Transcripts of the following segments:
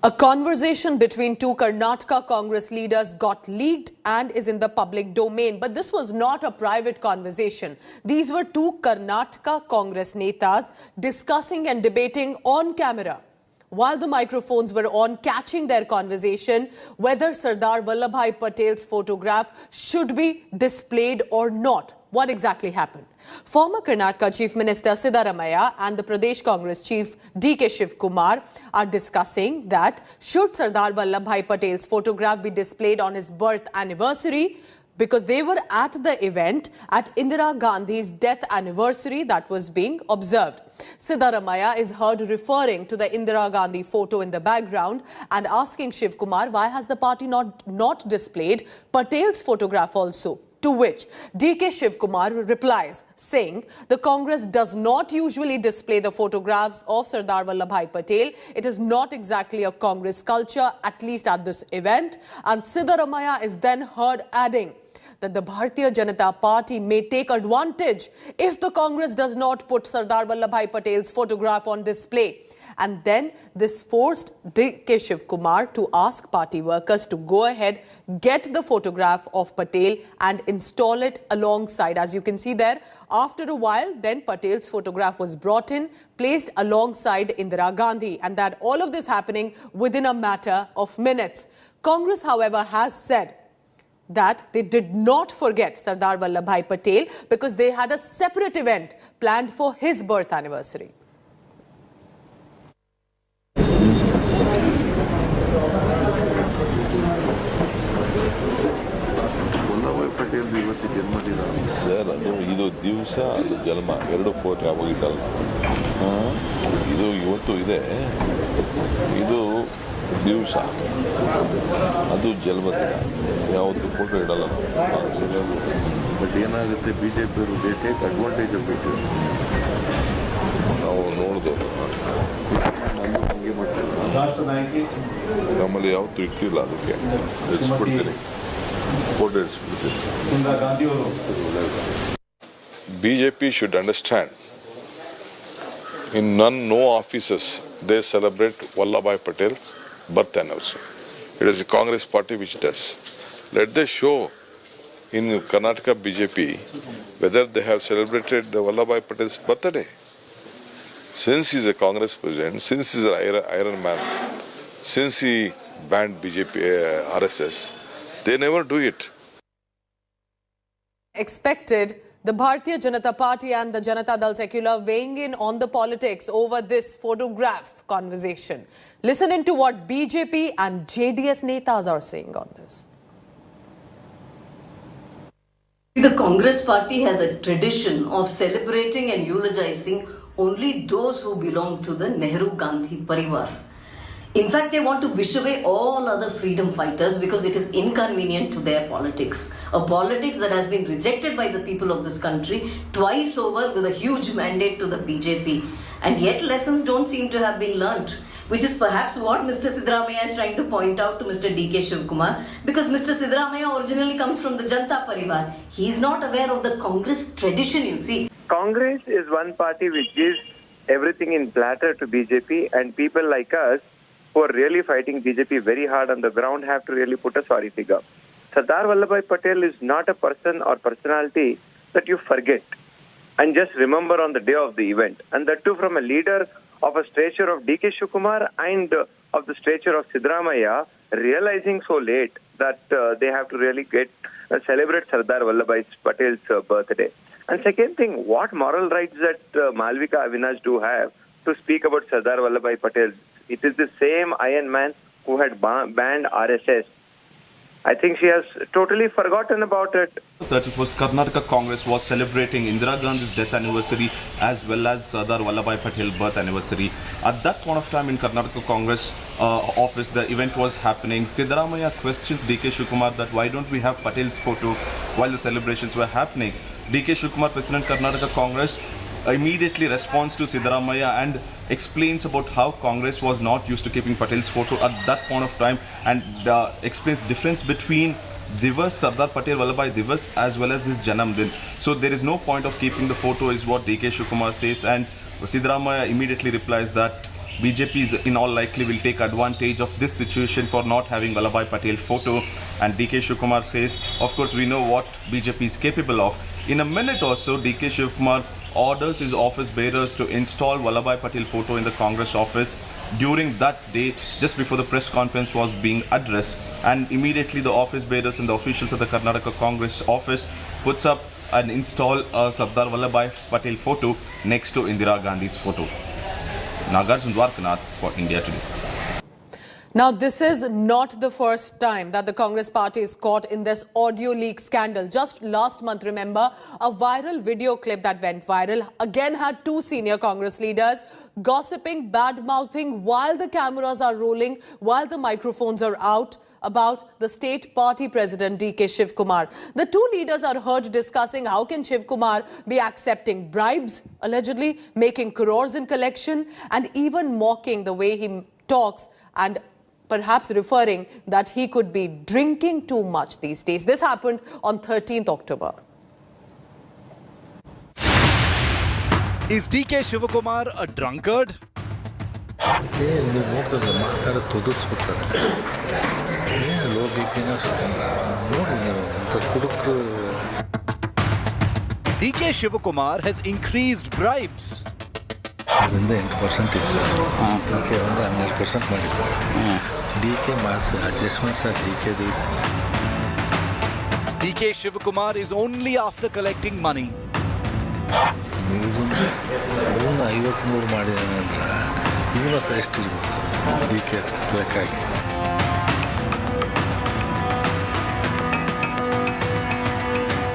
A conversation between two Karnataka Congress leaders got leaked and is in the public domain. But this was not a private conversation. These were two Karnataka Congress netas discussing and debating on camera. While the microphones were on, catching their conversation whether Sardar Vallabhbhai Patel's photograph should be displayed or not. What exactly happened? Former Karnataka Chief Minister Siddaramaiah and the Pradesh Congress Chief DK Shivakumar are discussing that should Sardar Vallabhbhai Patel's photograph be displayed on his birth anniversary, because they were at the event at Indira Gandhi's death anniversary that was being observed. Siddaramaiah is heard referring to the Indira Gandhi photo in the background and asking Shivakumar why has the party not displayed Patel's photograph also. To which DK Shivakumar replies, saying the Congress does not usually display the photographs of Sardar Vallabhbhai Patel. It is not exactly a Congress culture, at least at this event. And Siddaramaiah is then heard adding that the Bharatiya Janata Party may take advantage if the Congress does not put Sardar Vallabhbhai Patel's photograph on display. And then this forced DK Shivakumar to ask party workers to go ahead, get the photograph of Patel and install it alongside. As you can see there, after a while, then Patel's photograph was brought in, placed alongside Indira Gandhi, and that all of this happening within a matter of minutes. Congress, however, has said that they did not forget Sardar Vallabhbhai Patel because they had a separate event planned for his birth anniversary. Sir ಅದು ಇದು ದಿವಸ ಅದು ಜನ್ಮ ಎರಡು ಕೋಟಿ ಆಗೋಗಿದ್ದಲ್ಲ ಇದು ಇವತ್ತು ಇದೆ ಇದು ದಿವಸ ಅದು ಜನ್ಮದಿನ ಯಾವತ್ತು ಫೋಟೋ ಇಡಲ್ಲ ಬಟ್ ಏನಾಗುತ್ತೆ ಬಿ ಜೆ ಪಿಯವರು they take advantage of it ನಾವು ನೋಡಿದವರು ನಮ್ಮದು ಹಂಗೆ ಮಾಡ್ತೀವಿ ನಮ್ಮಲ್ಲಿ ಯಾವತ್ತೂ ಇಟ್ಟಿಲ್ಲ ಅದಕ್ಕೆ ಇಟ್ಬಿಡ್ತೀನಿ BJP should understand, in no offices they celebrate Vallabhbhai Patel's birth anniversary. It is a Congress party which does. Let them show in Karnataka BJP whether they have celebrated Vallabhbhai Patel's birthday. Since he is a Congress president, since he is an Iron Man, since he banned BJP, RSS, they never do it. Expected the Bharatiya Janata Party and the Janata Dal Secular weighing in on the politics over this photograph conversation. Listen into what BJP and JDS netas are saying on this. The Congress party has a tradition of celebrating and eulogizing only those who belong to the Nehru-Gandhi Parivar. In fact, they want to wish away all other freedom fighters because it is inconvenient to their politics. A politics that has been rejected by the people of this country twice over with a huge mandate to the BJP. And yet lessons don't seem to have been learnt, which is perhaps what Mr. Siddaramaiah is trying to point out to Mr. DK Shivakumar, because Mr. Siddaramaiah originally comes from the Janata Parivar. He is not aware of the Congress tradition, you see. Congress is one party which gives everything in platter to BJP, and people like us who are really fighting BJP very hard on the ground have to really put a sorry figure. Sardar Vallabhbhai Patel is not a person or personality that you forget and just remember on the day of the event. And that too from a leader of a stature of DK Shivakumar and of the stature of Siddaramaiah, realizing so late that they have to really celebrate Sardar Vallabhbhai Patel's birthday. And second thing, what moral rights that Malvika Avinash do have to speak about Sardar Vallabhbhai Patel? It is the same Iron Man who had banned RSS. I think she has totally forgotten about it. 31st Karnataka Congress was celebrating Indira Gandhi's death anniversary as well as Sardar Vallabhbhai Patel birth anniversary. At that point of time in Karnataka Congress office, the event was happening. Siddaramaiah questions DK Shivakumar that why don't we have Patel's photo while the celebrations were happening. DK Shivakumar, President Karnataka Congress, immediately responds to Siddaramaiah and explains about how Congress was not used to keeping Patel's photo at that point of time, and explains difference between Divas, Sardar Patel Vallabhbhai Divas as well as his Janamdin. So there is no point of keeping the photo is what DK Shivakumar says, and Siddaramaiah immediately replies that BJP is in all likely will take advantage of this situation for not having Vallabhbhai Patel photo. And DK Shivakumar says, of course, we know what BJP is capable of. In a minute or so, DK Shivakumar orders his office bearers to install Vallabhbhai Patel photo in the Congress office during that day, just before the press conference was being addressed. And immediately the office bearers and the officials of the Karnataka Congress office puts up and install a Sardar Vallabhbhai Patel photo next to Indira Gandhi's photo. Nagarjun Dwarkanath for India Today. Now, this is not the first time that the Congress party is caught in this audio leak scandal. Just last month, remember, a viral video clip that went viral again had two senior Congress leaders gossiping, bad-mouthing while the cameras are rolling, while the microphones are out, about the state party president DK Shivakumar. The two leaders are heard discussing how can Shivakumar be accepting bribes, allegedly making crores in collection, and even mocking the way he talks and perhaps referring that he could be drinking too much these days. This happened on 13th October. Is DK Shivakumar a drunkard? DK Shivakumar has increased bribes. DK Shivakumar is only after collecting money.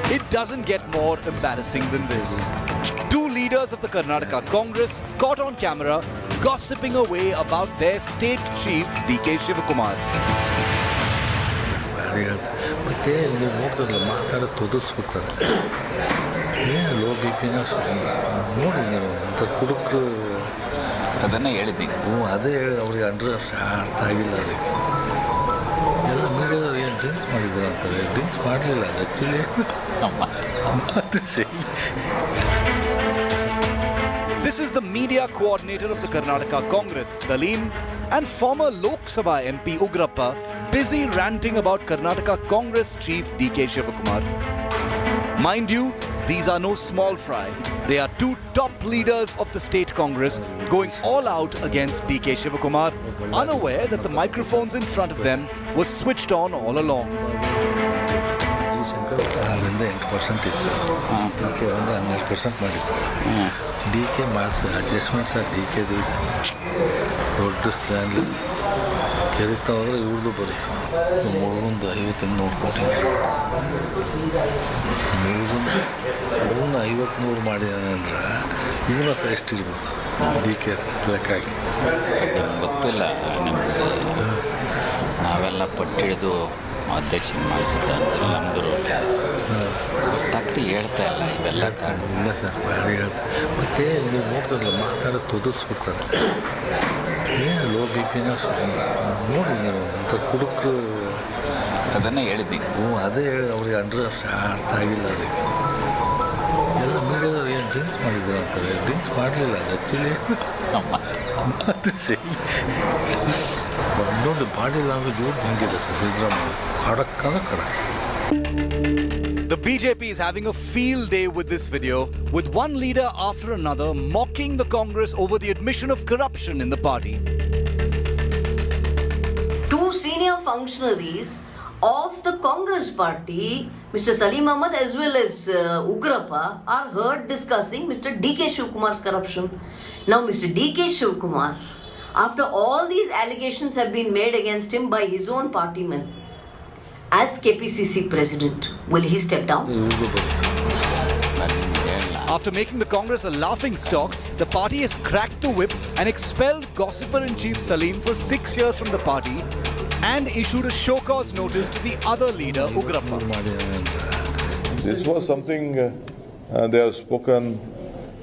It doesn't get more embarrassing than this. Two leaders of the Karnataka Congress caught on camera gossiping away about their state chief DK Shivakumar. This is the media coordinator of the Karnataka Congress, Salim, and former Lok Sabha MP Ugrappa, busy ranting about Karnataka Congress chief DK Shivakumar. Mind you, these are no small fry. They are two top leaders of the state Congress going all out against DK Shivakumar, unaware that the microphones in front of them were switched on all along. The BJP is having a field day with this video, with one leader after another mocking the Congress over the admission of corruption in the party. Two senior functionaries of the Congress party, Mr. Salim Ahmed as well as Ugrappa, are heard discussing Mr. DK Shivakumar's corruption. Now, Mr. DK Shivakumar, after all these allegations have been made against him by his own partymen, as KPCC president, will he step down? After making the Congress a laughing stock, the party has cracked the whip and expelled gossiper-in-chief Salim for 6 years from the party and issued a show-cause notice to the other leader, Ugrappa. This was something they have spoken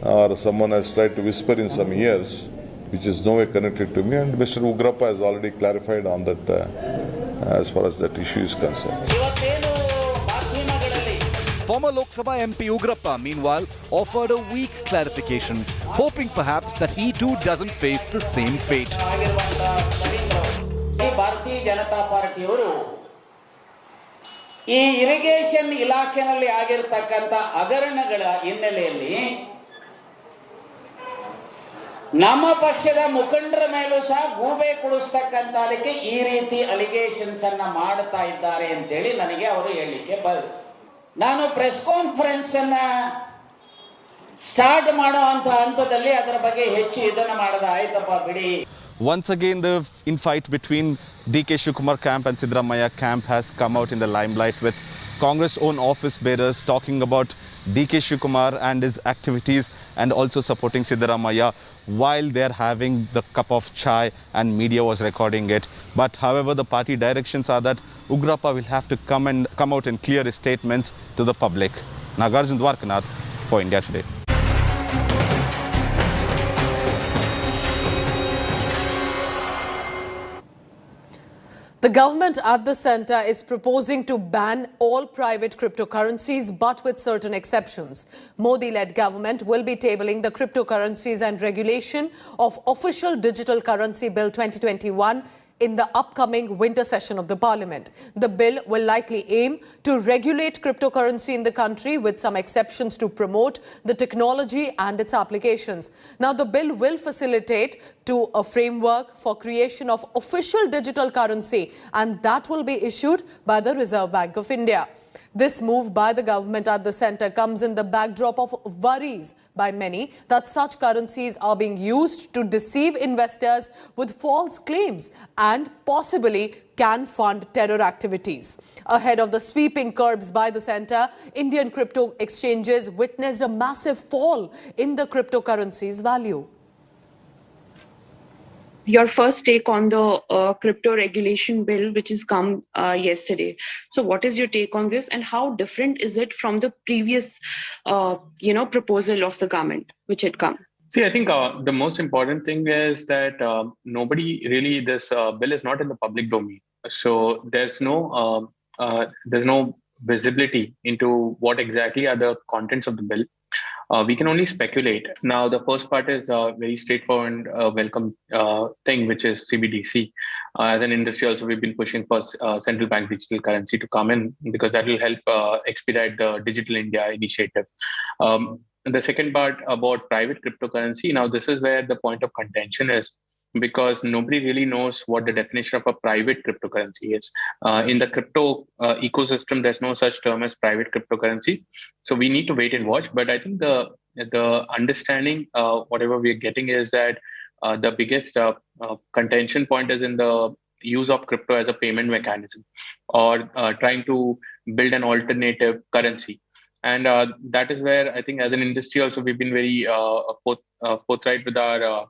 or someone has tried to whisper in some ears, which is no way connected to me, and Mr. Ugrappa has already clarified on that as far as that issue is concerned. Former Lok Sabha MP Ugrappa, meanwhile, offered a weak clarification, hoping perhaps that he too doesn't face the same fate. Bharatiya Janata Party ಈ irrigation ಇಲಾಖೆಯಲ್ಲಿ ಆಗಿರತಕ್ಕಂತ ಹಗರಣಗಳ ಹಿನ್ನೆಲೆಯಲ್ಲಿ ನಮ್ಮ ಪಕ್ಷದ ಮುಖಂಡರ ಮೇಲೂ ಸಹ ಗೂಬೆ ಕೊಡಿಸ್ತಕ್ಕಂತದಕ್ಕೆ ಈ ರೀತಿ ಅಲಿಗೇಷನ್ಸ್ ಅನ್ನ ಮಾಡ್ತಾ ಇದ್ದಾರೆ ಅಂತ ಹೇಳಿ ನನಗೆ ಅವರು ಹೇಳಿಕೆ ಬಂತು. ನಾನು ಪ್ರೆಸ್ ಕಾನ್ಫರೆನ್ಸ್ ಅನ್ನ ಸ್ಟಾರ್ಟ್ ಮಾಡೋ ಹಂತದಲ್ಲಿ ಅದರ ಬಗ್ಗೆ ಹೆಚ್ಚು ಇದನ್ನ ಮಾಡದ ಆಯ್ತಪ್ಪ ಬಿಡಿ. Once again, the infight between DK Shivakumar camp and Siddaramaiah camp has come out in the limelight, with Congress own office bearers talking about DK Shivakumar and his activities and also supporting Siddaramaiah while they are having the cup of chai and media was recording it. But however, the party directions are that Ugrappa will have to come out and clear his statements to the public. Nagarjun Dwarkanath for India Today. The government at the centre is proposing to ban all private cryptocurrencies, but with certain exceptions. Modi-led government will be tabling the Cryptocurrencies and Regulation of Official Digital Currency Bill 2021 in the upcoming winter session of the Parliament. The bill will likely aim to regulate cryptocurrency in the country, with some exceptions to promote the technology and its applications. Now, the bill will facilitate to a framework for creation of official digital currency, and that will be issued by the Reserve Bank of India. This move by the government at the centre comes in the backdrop of worries by many that such currencies are being used to deceive investors with false claims and possibly can fund terror activities. Ahead of the sweeping curbs by the centre, Indian crypto exchanges witnessed a massive fall in the cryptocurrency's value. Your first take on the crypto regulation bill, which has come yesterday. So what is your take on this, and how different is it from the previous, proposal of the government, which had come? See, I think the most important thing is that this bill is not in the public domain. So there's no visibility into what exactly are the contents of the bill. We can only speculate. Now, the first part is a very straightforward and welcome thing, which is CBDC. As an industry also, we've been pushing for central bank digital currency to come in, because that will help expedite the Digital India initiative. The second part about private cryptocurrency, now this is where the point of contention is, because nobody really knows what the definition of a private cryptocurrency is. In the crypto ecosystem, there's no such term as private cryptocurrency. So we need to wait and watch. But I think the understanding, whatever we're getting, is that the biggest contention point is in the use of crypto as a payment mechanism, or trying to build an alternative currency. And that is where I think as an industry also, we've been very forthright with our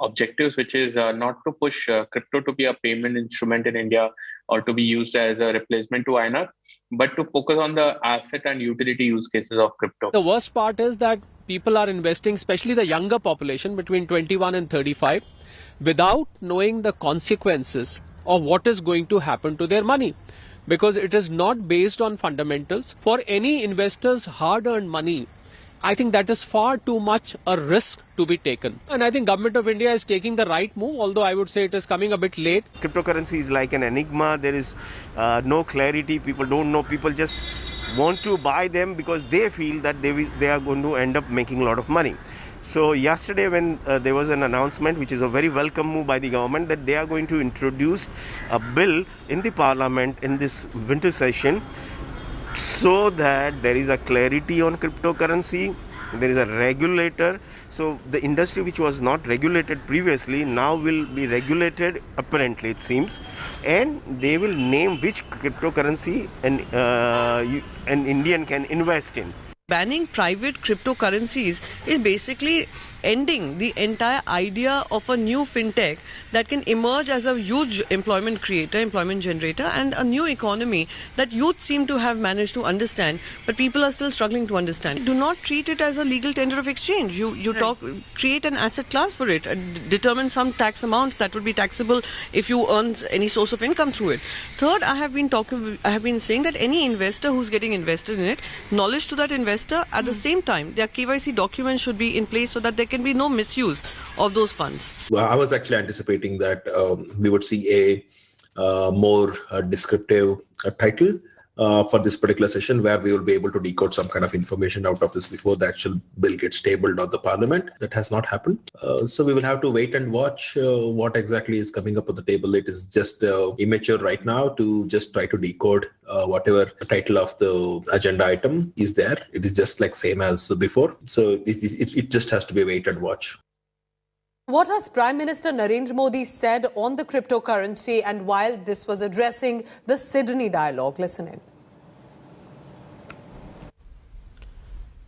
objectives, which is not to push crypto to be a payment instrument in India or to be used as a replacement to INR, but to focus on the asset and utility use cases of crypto. The worst part is that people are investing, especially the younger population between 21 and 35, without knowing the consequences of what is going to happen to their money, because it is not based on fundamentals. For any investor's hard-earned money, I think that is far too much a risk to be taken. And I think Government of India is taking the right move, although I would say it is coming a bit late. Cryptocurrency is like an enigma. There is no clarity. People don't know. People just want to buy them because they feel that they are going to end up making a lot of money. So yesterday when there was an announcement, which is a very welcome move by the government, that they are going to introduce a bill in the parliament in this winter session, so that there is a clarity on cryptocurrency, there is a regulator. So the industry which was not regulated previously now will be regulated, apparently it seems, and they will name which cryptocurrency an Indian can invest in. Banning private cryptocurrencies is basically ending the entire idea of a new fintech that can emerge as a huge employment creator, employment generator, and a new economy that youth seem to have managed to understand, but people are still struggling to understand. Do not treat it as a legal tender of exchange. Create an asset class for it, determine some tax amount that would be taxable if you earn any source of income through it. Third, I have been saying that any investor who's getting invested in it, knowledge to that investor. At the same time, their KYC documents should be in place so that there can be no misuse of those funds. Well, I was actually anticipating that we would see a more descriptive title for this particular session, where we will be able to decode some kind of information out of this before the actual bill gets tabled on the parliament. That has not happened. So we will have to wait and watch what exactly is coming up on the table. It is just immature right now to just try to decode whatever title of the agenda item is there. It is just like same as before. So it just has to be wait and watch. What has Prime Minister Narendra Modi said on the cryptocurrency and while this was addressing the Sydney dialogue? Listen in.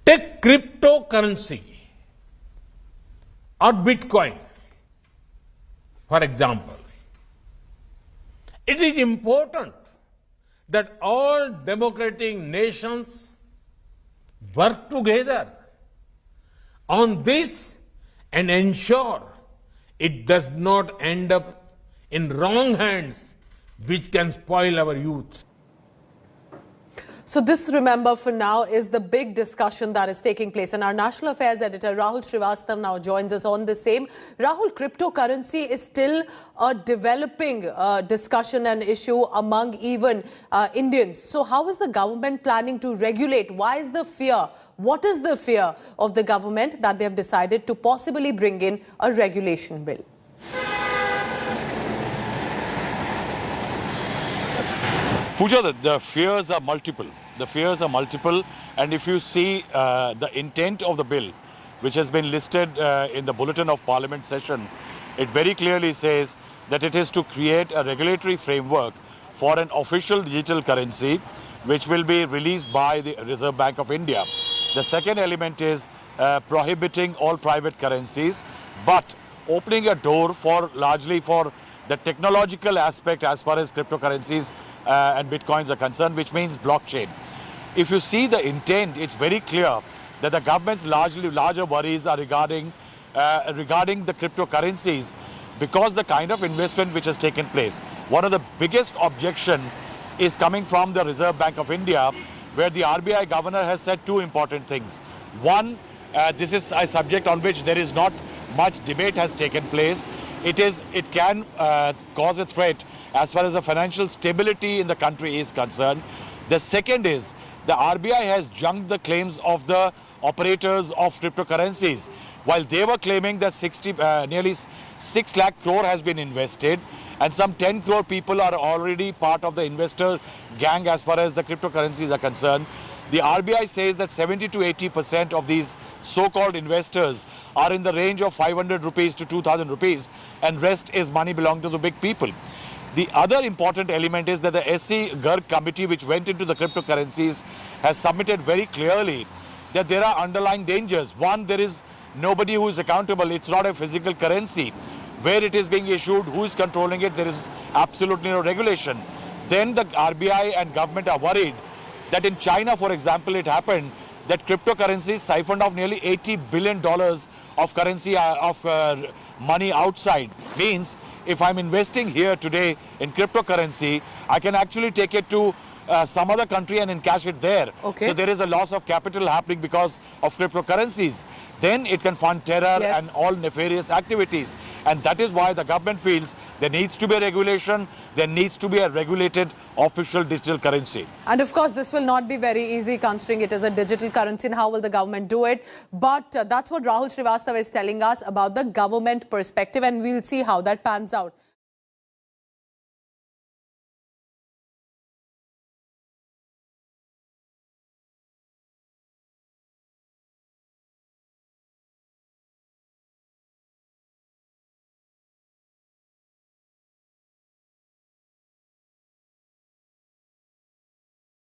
Take cryptocurrency or Bitcoin, for example. It is important that all democratic nations work together on this and ensure it does not end up in wrong hands, which can spoil our youth. So this, remember, for now is the big discussion that is taking place. And our National Affairs editor, Rahul Srivastav, now joins us on the same. Rahul, cryptocurrency is still a developing discussion and issue among even Indians. So how is the government planning to regulate? Why is the fear? What is the fear of the government that they have decided to possibly bring in a regulation bill? Pooja, the fears are multiple. The fears are multiple, and if you see the intent of the bill, which has been listed in the Bulletin of Parliament session, it very clearly says that it is to create a regulatory framework for an official digital currency, which will be released by the Reserve Bank of India. The second element is prohibiting all private currencies, but opening a door for largely for the technological aspect as far as cryptocurrencies and bitcoins are concerned, which means blockchain. If you see the intent, it's very clear that the government's larger worries are regarding the cryptocurrencies, because the kind of investment which has taken place. One of the biggest objection is coming from the Reserve Bank of India, where the RBI governor has said two important things. One, this is a subject on which there is not much debate has taken place. It can cause a threat as far as the financial stability in the country is concerned. The second is the RBI has junked the claims of the operators of cryptocurrencies. While they were claiming that nearly 6 lakh crore has been invested, and some 10 crore people are already part of the investor gang as far as the cryptocurrencies are concerned. The RBI says that 70 to 80% of these so-called investors are in the range of 500 rupees to 2,000 rupees, and rest is money belonging to the big people. The other important element is that the SC Garg committee, which went into the cryptocurrencies, has submitted very clearly that there are underlying dangers. One, there is nobody who is accountable. It's not a physical currency. Where it is being issued, who is controlling it, there is absolutely no regulation. Then the RBI and government are worried that in China, for example, it happened that cryptocurrencies siphoned off nearly $80 billion of currency, money outside. Means if I'm investing here today in cryptocurrency, I can actually take it to some other country and encash it there. Okay. So there is a loss of capital happening because of cryptocurrencies. Then it can fund terror and all nefarious activities. And that is why the government feels there needs to be a regulation, there needs to be a regulated official digital currency. And of course, this will not be very easy considering it is a digital currency, and how will the government do it? But that's what Rahul Srivastav is telling us about the government perspective, and we'll see how that pans out.